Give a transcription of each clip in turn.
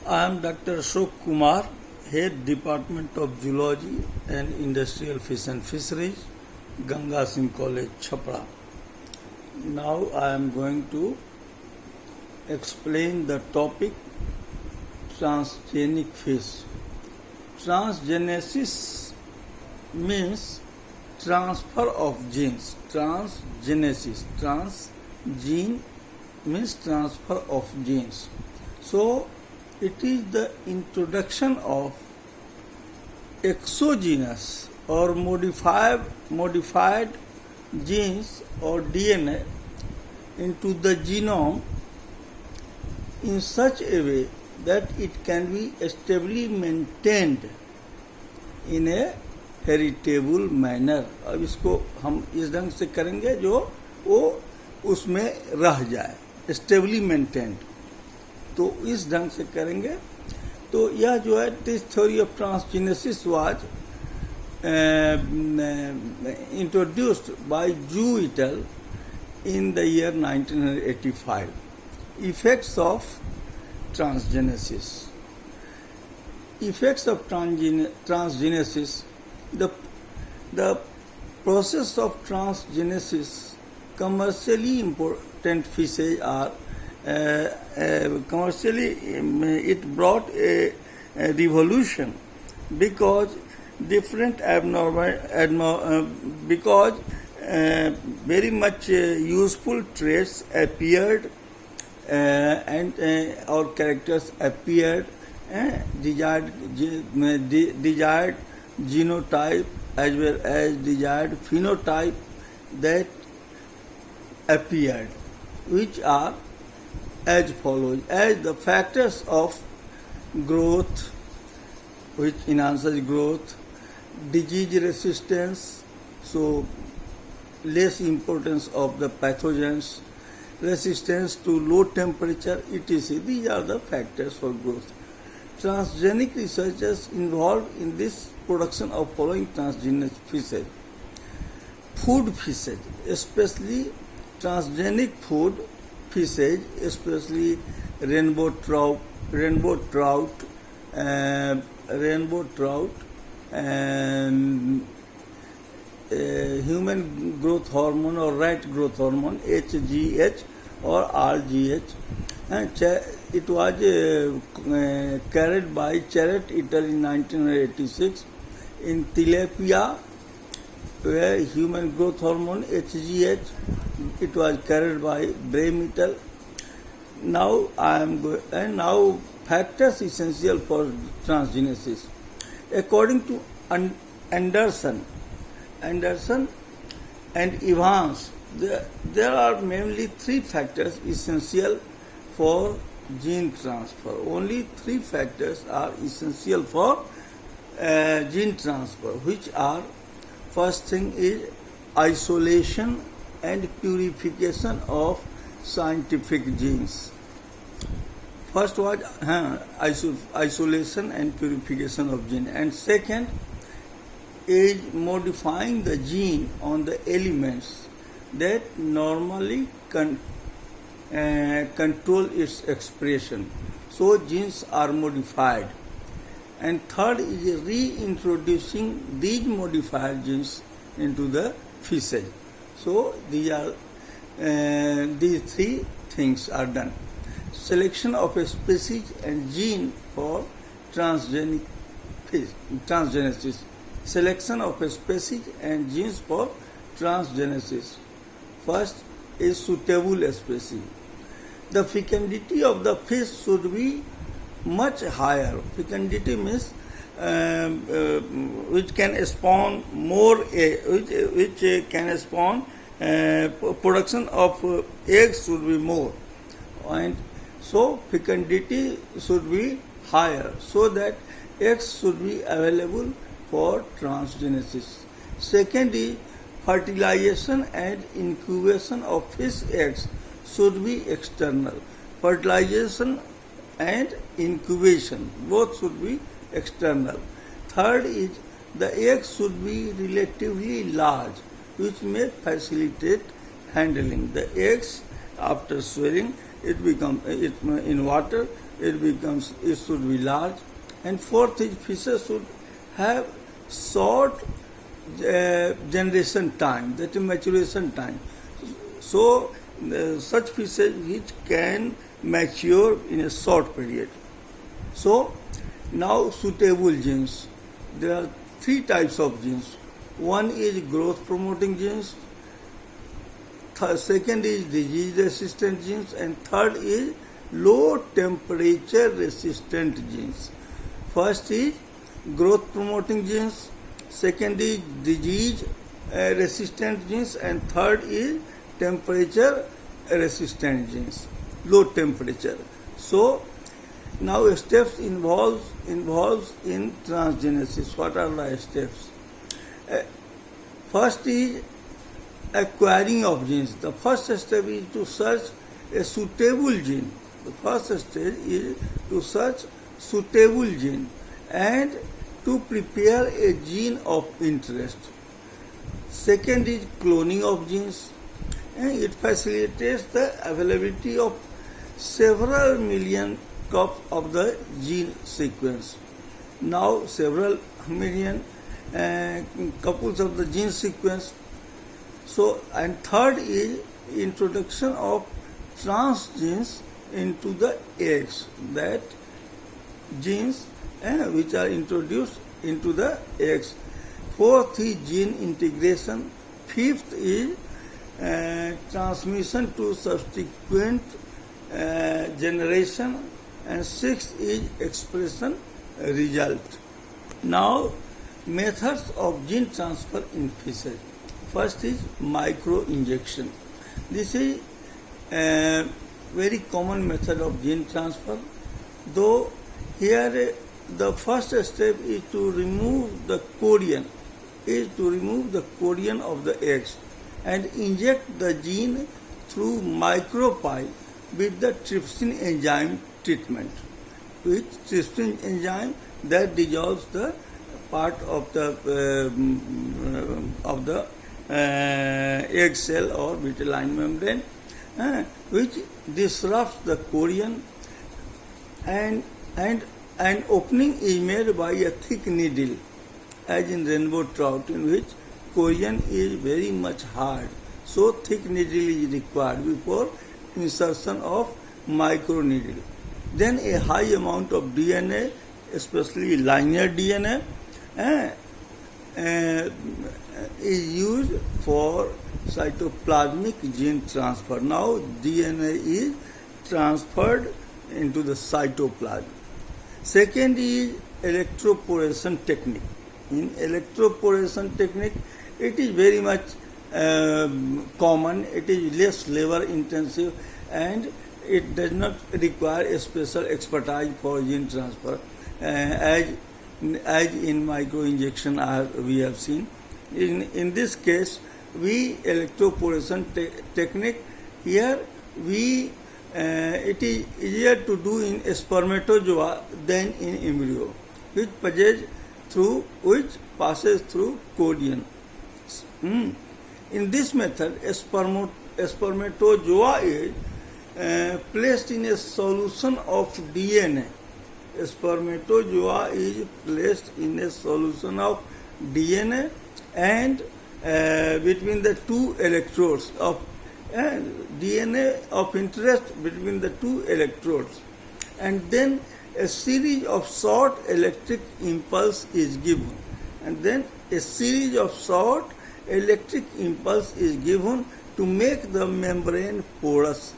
I am Dr. Ashok Kumar, Head Department of Zoology and Industrial Fish and Fisheries, Ganga Singh College, Chhapra. Now I am going to explain the topic transgenic fish. Transgenesis means transfer of genes. Transgenesis, transgene means transfer of genes. So it is the introduction of exogenous or modified genes or DNA into the genome in such a way that it can be stably maintained in a heritable manner. अब इसको हम इस ढंग से करेंगे जो वो उसमें रह जाए, स्टेबली मेंटेन्ड. तो इस ढंग से करेंगे. तो यह जो है this theory of transgenesis was introduced by जू इटल in the year 1985. Effects of transgenesis. Effects of transgenesis. The process of transgenesis, commercially important fishes are commercially it brought a revolution because different because very much useful traits appeared and our characters appeared, desired genotype as well as desired phenotype that appeared, which are as follows: as the factors of growth, which enhances growth, disease resistance, so less importance of the pathogens, resistance to low temperature, etc. These are the factors for growth. Transgenic researchers involved in this production of following transgenic fishes. Food fishes, especially transgenic food fishes, especially rainbow trout, and human growth hormone or rat growth hormone HGH or RGH, and it was carried by Charret et al. In 1986. In tilapia, where human growth hormone HGH, it was carried by Brehm et al. Now factors essential for transgenesis. According to Anderson and Evans, there are mainly three factors essential for gene transfer. Only three factors are essential for gene transfer, which are: first thing is isolation and purification of scientific genes. First was isolation and purification of gene, and second is modifying the gene on the elements that normally control its expression. So genes are modified. And third is reintroducing these modified genes into the fishes. So these three things are done. Selection of a species and gene for transgenesis. Selection of a species and genes for transgenesis. First is suitable species. The fecundity of the fish should be much higher. Fecundity means which can spawn more, which can spawn production of eggs should be more, and so fecundity should be higher so that eggs should be available for transgenesis. Second is fertilization and incubation of fish eggs should be external. Fertilization and incubation both should be external. Third is the eggs should be relatively large, which may facilitate handling. The eggs, after swelling, it in water, it should be large. And fourth is fishes should have short generation time, that is maturation time. So such fishes which can mature in a short period. So now suitable genes. There are three types of genes. One is growth promoting genes, second is disease resistant genes, and third is low temperature resistant genes. First is growth promoting genes, second is disease resistant genes, and third is temperature resistant genes, low temperature. So now steps involves in transgenesis. What are the steps? First is acquiring of genes. The first step is to search a suitable gene. The first stage is to search suitable gene and to prepare a gene of interest. Second is cloning of genes, and it facilitates the availability of several million copies of the gene sequence. Now several million couples of the gene sequence. So, and third is introduction of transgenes into the eggs, that genes which are introduced into the eggs. Fourth is gene integration. Fifth is transmission to subsequent generation, and sixth is expression result. Now, methods of gene transfer in fishes. First is micro-injection. This is a very common method of gene transfer, though here the first step is to remove the chorion, of the eggs and inject the gene through micropyle with the trypsin enzyme treatment. With trypsin enzyme that dissolves the part of the egg cell or vitelline membrane, which disrupts the chorion, and an opening is made by a thick needle, as in rainbow trout, in which chorion is very much hard. So thick needle is required before insertion of micro needle. Then a high amount of DNA, especially linear DNA, is used for cytoplasmic gene transfer. Now DNA is transferred into the cytoplasm. Second is electroporation technique. In electroporation technique, it is very much common, it is less labor intensive, and it does not require a special expertise for gene transfer, as in micro-injection we have seen. In this case, we electroporation technique, here it is easier to do in spermatozoa than in embryo, which passes through chorion. In this method, a spermatozoa is placed in a solution of DNA. A spermatozoa is placed in a solution of DNA, and between the two electrodes of DNA of interest between the two electrodes, and then a series of short electric impulse is given, and then a series of short electric impulse is given to make the membrane porous,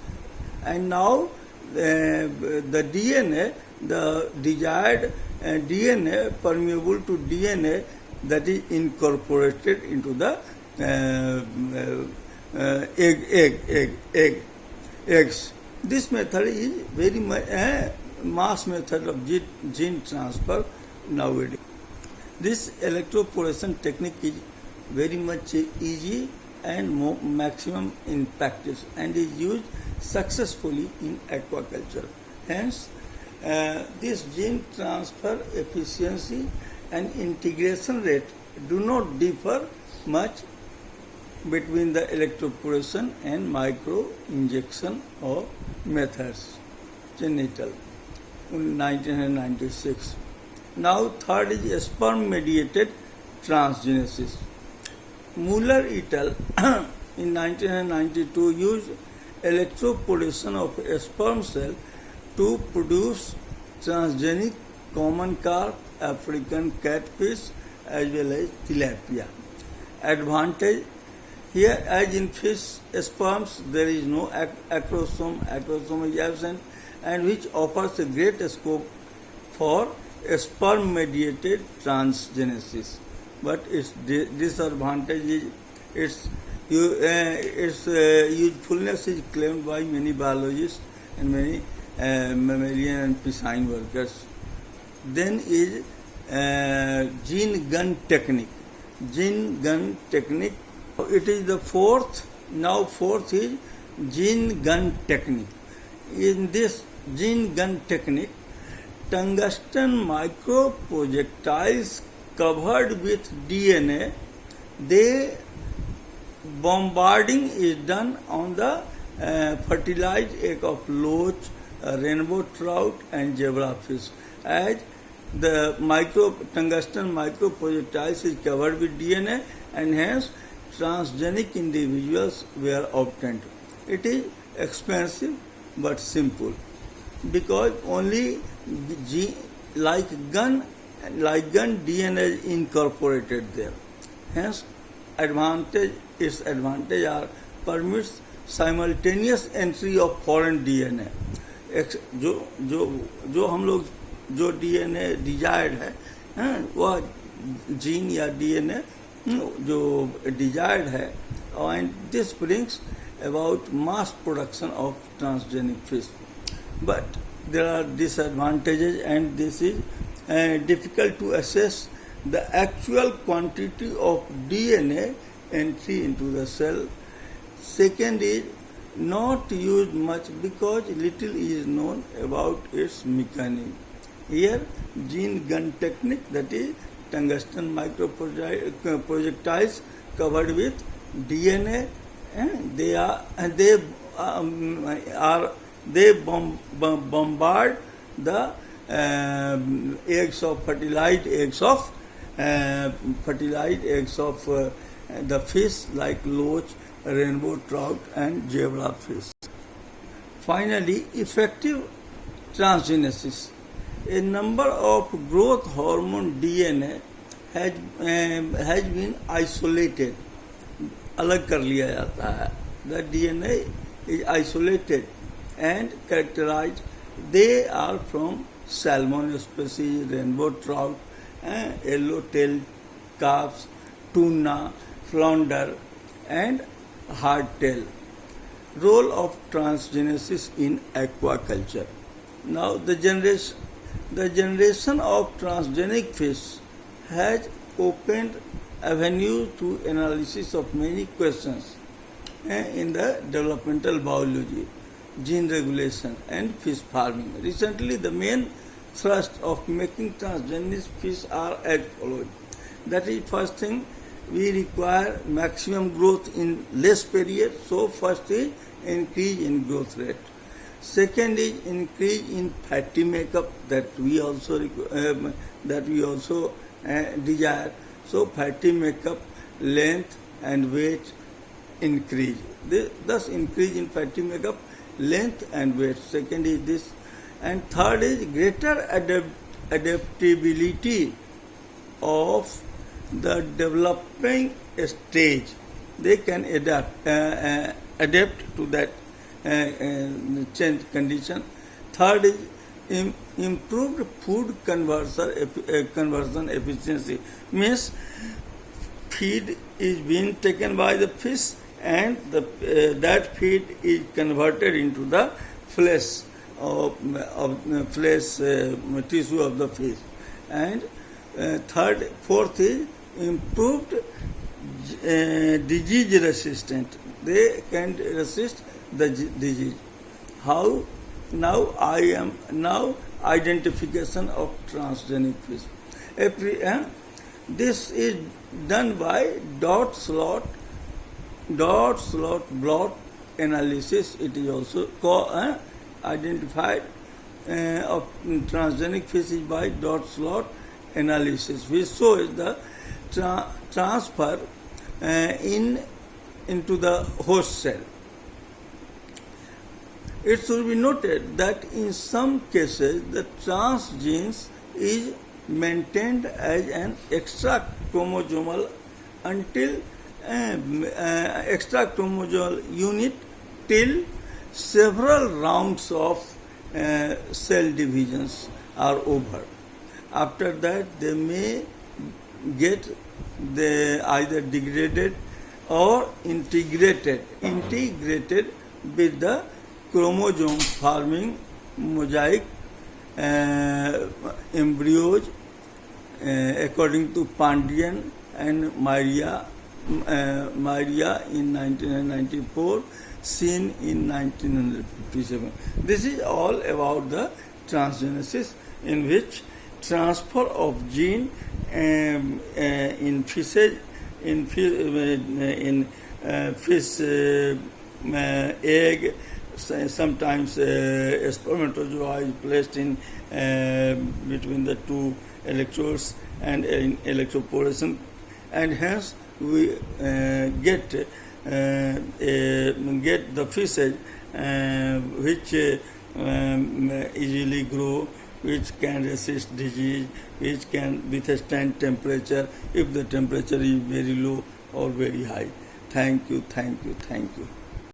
and now the DNA, the desired DNA permeable to DNA, that is incorporated into the eggs. This method is very much mass method of gene transfer nowadays. This electroporation technique is very much easy and maximum in practice, and is used successfully in aquaculture. Hence, this gene transfer efficiency and integration rate do not differ much between the electroporation and micro injection or methods, genital. in 1996. Now third is sperm-mediated transgenesis. Muller et al. In 1992 used electroporation of a sperm cell to produce transgenic common carp, African catfish as well as tilapia. Advantage here, as in fish sperms, there is no acrosome is absent, and which offers a great scope for sperm-mediated transgenesis. But its disadvantage is its usefulness is claimed by many biologists and many mammalian and piscine workers. Then is gene gun technique. Gene gun technique. It is the fourth. Now fourth is gene gun technique. In this gene gun technique, tungsten microprojectiles covered with DNA, they bombarding is done on the fertilized egg of loach, rainbow trout and zebrafish. As the tungsten microprojectiles is covered with DNA, and hence transgenic individuals were obtained. It is expensive but simple, because only like gun DNA is incorporated there. Hence, its advantage are permits simultaneous entry of foreign DNA. जो हम लोग जो DNA desired है, वह gene या DNA जो desired है, and this brings about mass production of transgenic fish. But there are disadvantages, and this is difficult to assess the actual quantity of DNA entry into the cell. Second is not used much because little is known about its mechanism. Here, gene gun technique, that is tungsten microprojectiles covered with DNA, and they bombard the eggs of fertilized eggs of the fish like loach, rainbow trout and zebrafish. Finally, effective transgenesis. A number of growth hormone DNA has been isolated. अलग कर लिया जाता है. The DNA is isolated and characterized. They are from salmon species, rainbow trout, yellow-tailed carps, tuna, flounder, and hardtail. Role of transgenesis in aquaculture. Now, the generation of transgenic fish has opened avenues to analysis of many questions in the developmental biology, gene regulation, and fish farming. Recently, the main thrust of making transgenic fish are as follows. That is, first thing, we require maximum growth in less period. So, first is increase in growth rate. Second is increase in fatty makeup that we also desire. So, fatty makeup, length and weight increase. Thus, increase in fatty makeup, length and weight. Second is this. And third is greater adaptability of the developing stage. They can adapt to that change condition. Third is improved food conversion efficiency. Means feed is being taken by the fish, and that feed is converted into the flesh tissue of the fish. And fourth is improved disease resistant. They can resist the disease. How? Now identification of transgenic fish. This is done by dot slot blot analysis. It is also identified of transgenic species by dot slot analysis, which shows the transfer into the host cell. It should be noted that in some cases the transgenes is maintained as an extra chromosomal until extra chromosomal unit till several rounds of cell divisions are over. After that, they may get either degraded or integrated with the chromosome forming mosaic embryos according to Pandian and Maria in 1994, seen in 1957. This is all about the transgenesis, in which transfer of gene in fishes, in fish egg, sometimes spermatozoa is placed in between the two electrodes and in electroporation, and hence we get the fishes which easily grow, which can resist disease, which can withstand temperature if the temperature is very low or very high. Thank you.